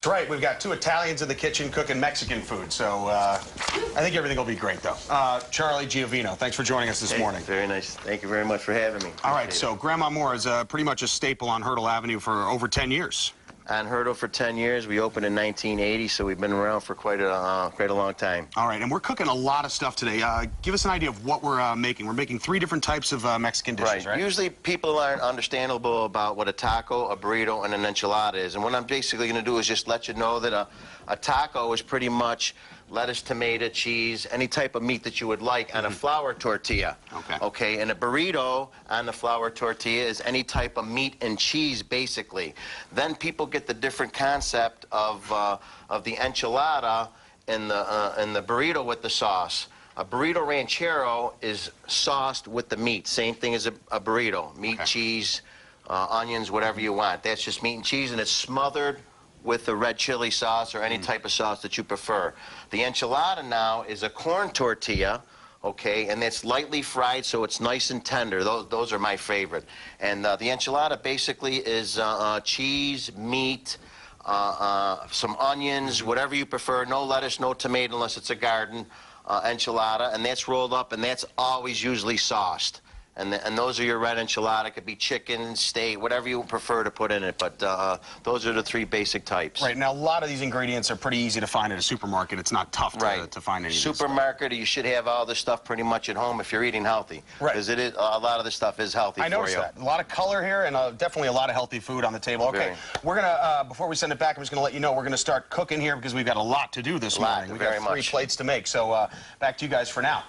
Right, we've got two Italians in the kitchen cooking Mexican food, so I think everything will be great, though. Charlie Giovino, thanks for joining us this morning. Very nice. Thank you very much for having me. All right, so Grandma Moore is pretty much a staple on Hurdle Avenue for over 10 years. On Hurdle for 10 years. We opened in 1980, so we've been around for quite a long time. All right, and we're cooking a lot of stuff today. Give us an idea of what we're making. We're making 3 different types of Mexican dishes, right? Usually people aren't understandable about what a taco, a burrito, and an enchilada is. And what I'm basically going to do is just let you know that a taco is pretty much lettuce, tomato, cheese, any type of meat that you would like on a flour tortilla. Okay. And a burrito on the flour tortilla is any type of meat and cheese, basically. Then people get the different concept of the enchilada and the burrito with the sauce. A burrito ranchero is sauced with the meat. Same thing as a burrito. Meat, cheese, onions, whatever you want. That's just meat and cheese, and it's smothered with the red chili sauce or any type of sauce that you prefer. The enchilada now is a corn tortilla, okay, and it's lightly fried, so it's nice and tender. Those are my favorite. And the enchilada basically is cheese, meat, some onions, whatever you prefer. No lettuce, no tomato unless it's a garden enchilada, and that's rolled up, and that's always usually sauced. And those are your red enchilada. It could be chicken, steak, whatever you prefer to put in it. But those are the 3 basic types. Right. Now, a lot of these ingredients are pretty easy to find at a supermarket. It's not tough to find any of these. Supermarket, you should have all this stuff pretty much at home if you're eating healthy. Right. Because it is, a lot of this stuff is healthy for you. I noticed that. A lot of color here and definitely a lot of healthy food on the table. Okay. We're going to, before we send it back, I'm just going to let you know we're going to start cooking here because we've got a lot to do this morning. We've got 3 plates to make. So back to you guys for now.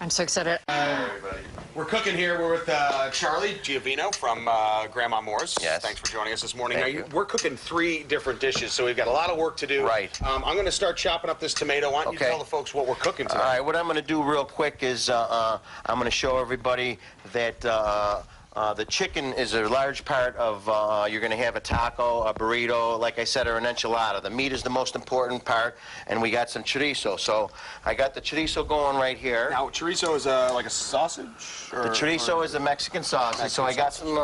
I'm so excited. Hi, everybody. We're cooking here. We're with Charlie Giovino from Grandma Moore's. Yes. Thanks for joining us this morning. Thank you. We're cooking 3 different dishes, so we've got a lot of work to do. Right. I'm going to start chopping up this tomato. Why don't you tell the folks what we're cooking today? All right. What I'm going to do real quick is I'm going to show everybody that the chicken is a large part of, you're going to have a taco, a burrito, like I said, or an enchilada. The meat is the most important part, and we got some chorizo. So I got the chorizo going right here. Now, chorizo is like a sausage? The chorizo is a Mexican sausage, so I got some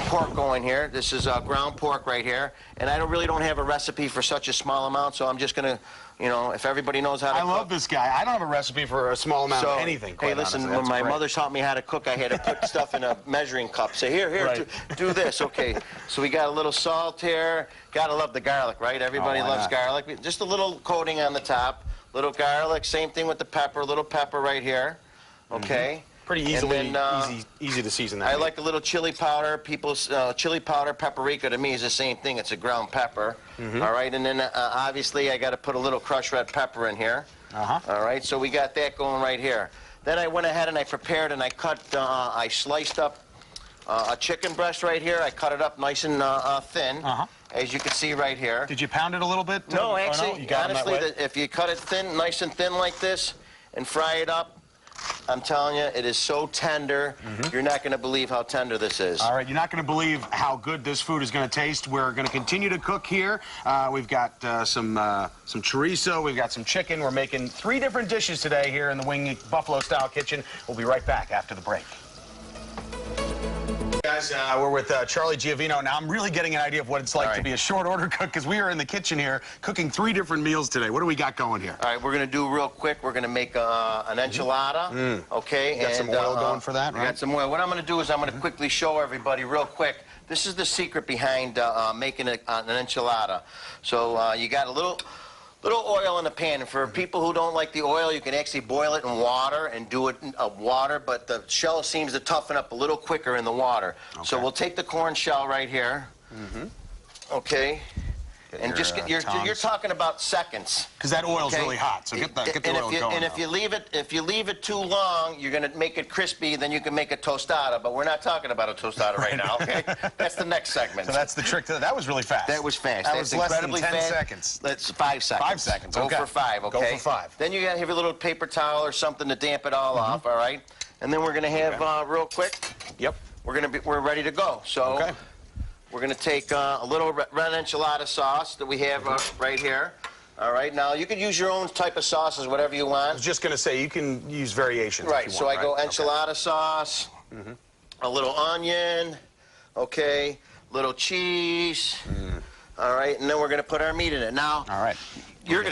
pork going here. This is ground pork right here, and I really don't have a recipe for such a small amount, so I'm just going to, you know, if everybody knows how to cook. I love this guy. I don't have a recipe for a small amount of anything. Hey, listen, when my mother taught me how to cook, I had to put stuff in a measuring cup. Say, here, do this. Okay, so we got a little salt here. Gotta love the garlic, right? Everybody loves garlic. Just a little coating on the top. Little garlic. Same thing with the pepper. Little pepper right here. Okay. Pretty easily, easy to season that. I like a little chili powder. People's chili powder, paprika to me is the same thing. It's a ground pepper. All right, and then obviously I got to put a little crushed red pepper in here. All right, so we got that going right here. Then I went ahead and I prepared and I cut, I sliced up a chicken breast right here. I cut it up nice and thin, as you can see right here. Did you pound it a little bit? No, actually, honestly, if you cut it thin, nice and thin like this, and fry it up, I'm telling you, it is so tender. You're not going to believe how tender this is. All right, you're not going to believe how good this food is going to taste. We're going to continue to cook here. We've got some chorizo. We've got some chicken. We're making 3 different dishes today here in the Wing Buffalo-style kitchen. We'll be right back after the break. Guys, we're with Charlie Giovino. Now, I'm really getting an idea of what it's like to be a short order cook because we are in the kitchen here cooking 3 different meals today. What do we got going here? All right, we're going to do real quick. We're going to make an enchilada, okay? Got some oil going for that, right? Got some oil. What I'm going to do is I'm going to quickly show everybody real quick. This is the secret behind making an enchilada. So you got a little oil in the pan, and for people who don't like the oil, you can actually boil it in water and do it in water, but the shell seems to toughen up a little quicker in the water. So we'll take the corn shell right here, okay, and just get, you're talking about seconds. Because that oil's really hot, so get the oil going. And if you leave it too long, you're going to make it crispy. Then you can make a tostada. But we're not talking about a tostada right now. Okay, that's the next segment. So that's the trick. That was really fast. That was fast. That that's was less incredibly than 10 fast. seconds. That's 5 seconds. 5 seconds. Go for 5. Okay. Go for 5. Then you got to have a little paper towel or something to damp it all off. All right. And then we're going to have real quick. Yep. We're ready to go. So. We're going to take a little red enchilada sauce that we have right here. All right, now you can use your own type of sauces, whatever you want. I was just going to say, you can use variations. Right, if you so want, I go enchilada sauce, a little onion, okay, little cheese, All right, and then we're going to put our meat in it. Now, All right. you're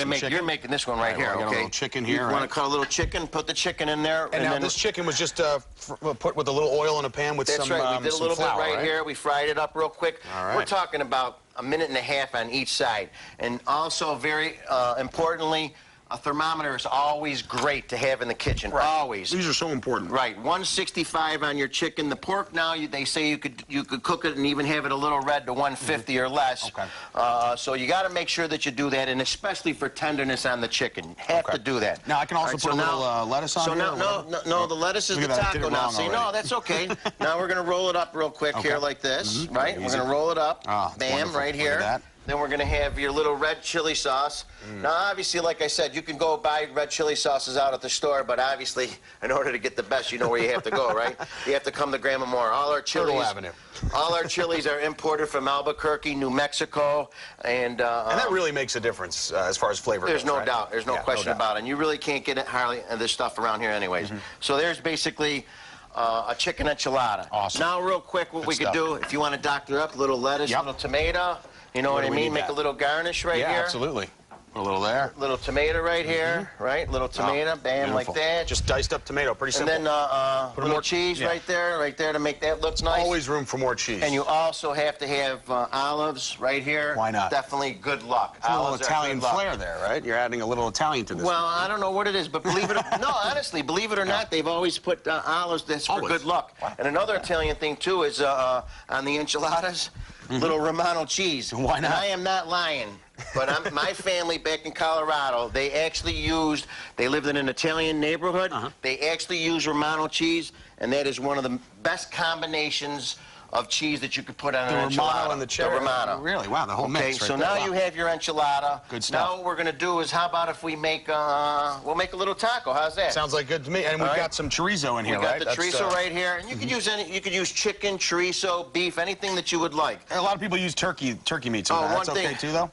making this one right here, well, I got a okay? little chicken here, You want right? to cut a little chicken, put the chicken in there. And now then, this chicken was just put with a little oil in a pan with that's some right. We did a some little flour, bit right here. We fried it up real quick. All right. We're talking about a minute and a half on each side. And also, very importantly, a thermometer is always great to have in the kitchen. Right. Always. These are so important. Right, 165 on your chicken. The pork now, they say you could cook it and even have it a little red to 150 or less. Okay. So you got to make sure that you do that, and especially for tenderness on the chicken, you have to do that. Now I can also put a little lettuce on so here. No, the lettuce is Look the at that, I did taco it now. wrong See, no, already. that's okay. Now we're gonna roll it up real quick here like this, right? Easy. We're gonna roll it up, Ah, bam, wonderful. right Look at here. that. Then we're gonna have your little red chili sauce. Now, obviously, like I said, you can go buy red chili sauces out at the store, but obviously, in order to get the best, you know where you have to go, right? You have to come to Grandma Moore. All our chilies, Turtle Avenue. all our chilies are imported from Albuquerque, New Mexico, and that really makes a difference as far as flavor there's goes, no right? doubt. There's no question about it. And you really can't get it hardly this stuff around here anyways. So there's basically a chicken enchilada. Awesome. Now, real quick, what we could stuff. do, if you want to doctor up, a little lettuce, a little tomato, you know what I do we mean? need Make that? a little garnish right Yeah, here. absolutely. A little there. Little tomato right here, right? Little tomato, bam, Beautiful. like that. Just diced up tomato, pretty and simple. then a little more cheese yeah. right there to make that look nice. Always room for more cheese. And you also have to have olives right here. Why not? Definitely good luck. a little Olives are Italian good luck. flair there, right? You're adding a little Italian to this. Well, I don't know what it is, but believe it or no, honestly, believe it or not, they've always put olives. That's for Always. good luck. Wow. And another Italian thing too is on the enchiladas, little Romano cheese. Why not? And I am not lying, but my family back in Colorado, they actually used. They lived in an Italian neighborhood. They actually used Romano cheese, and that is one of the best combinations of cheese that you could put on the an enchilada. Romano and the cherry. Romano. Really? Wow, the whole Okay, mix right so there. now Wow. you have your enchilada. Good stuff. Now what we're gonna do is, how about if we make we'll make a little taco? How's that? Sounds like good to me. And we've All right. got some chorizo in here, We got right? the That's, chorizo right here, and you could use you could use chicken, chorizo, beef, anything that you would like. A lot of people use turkey meat Oh, sometimes. one That's okay thing- too, though?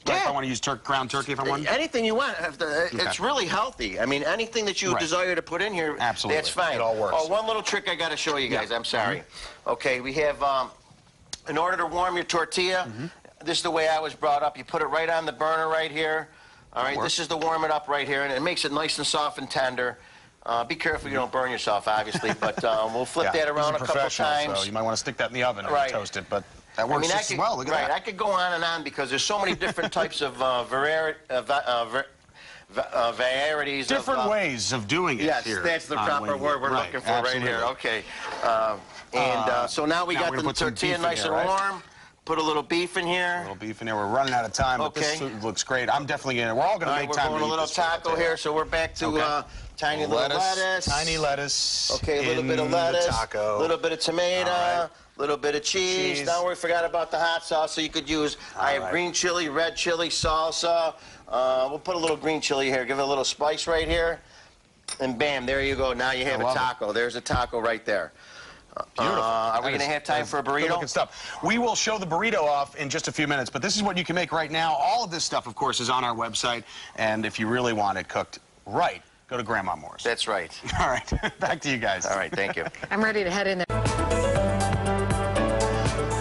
Like if Yeah. I want to use ground turkey if I want? Anything you want. It's really healthy. I mean, anything that you Right. desire to put in here, Absolutely. that's fine. It all works. Oh, one little trick I got to show you guys. Yeah. I'm sorry. Okay, we have, in order to warm your tortilla, this is the way I was brought up. You put it right on the burner right here. All right, this is to warm it up right here, and it makes it nice and soft and tender. Be careful you don't burn yourself, obviously, but we'll flip that around a couple professional, times. So you might want to stick that in the oven and Right. toast it, but that works just as well. Look at that. I could go on and on because there's so many different types of varieties. Different ways of doing it Yes, here. that's the on proper Wing word we're Right, looking for right here. absolutely. Okay. So now we now got we're the gonna put some tortilla beef in nice here, and right? warm. Put a little beef in here. A little beef in there. We're running out of time, but this Okay. looks great. I'm definitely going to, we're all going All to right, make we're time going to a eat little this here, I'll taco tell you. here, so we're back to Okay. tiny little lettuce. Tiny lettuce. Okay, a little bit of in lettuce, the taco. a little bit of tomato, All right. little bit of cheese. Now we forgot about the hot sauce, so you could use, I have right. green chili, red chili, salsa. We'll put a little green chili here, give it a little spice right here. And bam, there you go. Now you have a love it. taco. There's a taco right there. Beautiful. Are we That going to is- have time that is for a good burrito? looking stuff. We will show the burrito off in just a few minutes, but this is what you can make right now. All of this stuff, of course, is on our website, and if you really want it cooked right, go to Grandma Moore's. That's right. All right, back to you guys. All right, thank you. I'm ready to head in there.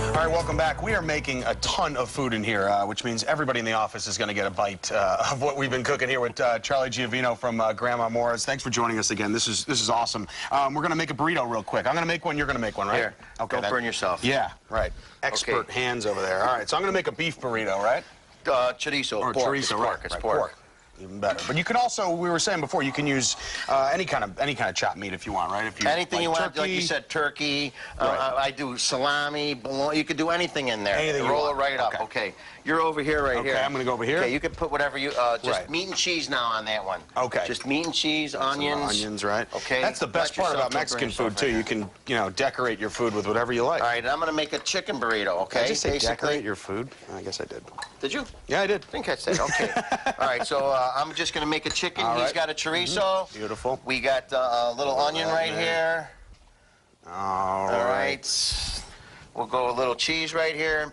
All right, welcome back. We are making a ton of food in here, which means everybody in the office is going to get a bite of what we've been cooking here with Charlie Giovino from Grandma Moore's. Thanks for joining us again. This is awesome. We're going to make a burrito real quick. I'm going to make one. You're going to make one, right? Here, don't burn yourself. Yeah, right. Expert hands over there. All right, so I'm going to make a beef burrito, right? Chorizo, Or pork. chorizo, It's right? pork. It's right, pork. Even better. But you can also, we were saying before, you can use any kind of chopped meat if you want, right? If you Anything like you want, turkey, like you said, turkey. Right. I do salami, bologna. You could do anything in there. Anything you Roll want. it right up. Okay. Okay. You're over here, right here. Okay, I'm gonna go over here. Okay, you can put whatever you. Just Right. meat and cheese now on that one. Okay. Just meat and cheese, Some onions. onions, right? Okay. That's the best Let part yourself about Mexican don't burn food too. You yourself can, decorate your food with whatever you like. All right, I'm gonna make a chicken burrito. Okay. Did I just say Basically. decorate your food? I guess I did. Did you? Yeah, I did. I think I said okay. All right, so I'm just gonna make a chicken. All He's right. got a chorizo. Beautiful. We got a little onion that right there. here. All All right. right. We'll go a little cheese right here.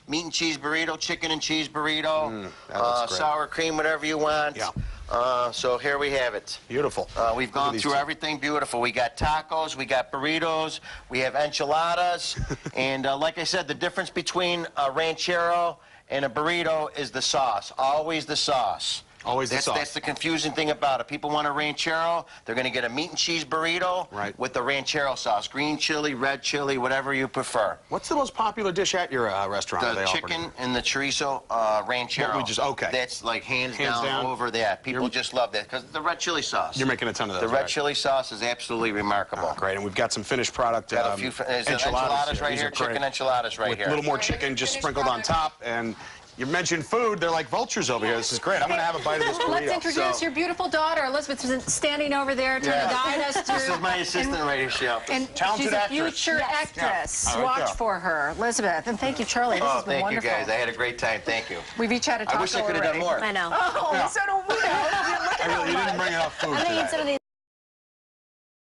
Meat and cheese burrito, chicken and cheese burrito, that looks great. sour cream, whatever you want. Yeah. So here we have it. Beautiful. We've Look at gone these through two. everything beautiful. We got tacos, we got burritos, we have enchiladas, and like I said, the difference between a ranchero And a burrito is the sauce, always the sauce. Always the sauce. That's the confusing thing about it. People want a ranchero, they're going to get a meat and cheese burrito with the ranchero sauce. Green chili, red chili, whatever you prefer. What's the most popular dish at your restaurant? The chicken and the chorizo ranchero. Okay. That's like hands down over that. People just love that because the red chili sauce. You're making a ton of those. The red chili sauce is absolutely remarkable. Oh, great, and we've got some finished product. Got a few enchiladas right here, chicken enchiladas right here. A little more chicken just sprinkled on top, and you mentioned food. They're like vultures over here. This is great. I'm going to have a bite of this burrito. Let's introduce your beautiful daughter. Elizabeth's standing over there trying to guide us through. This is my assistant right here, Chef. And Talented she's a actress. future actress. Yeah. Watch for her. Elizabeth. And thank you, Charlie. This has been Thank wonderful. you, guys. I had a great time. Thank you. We've each had a taco I wish I could have done already. more. I know. Oh, so do we. Look at how You didn't bring enough food I'm gonna today. eat some of these.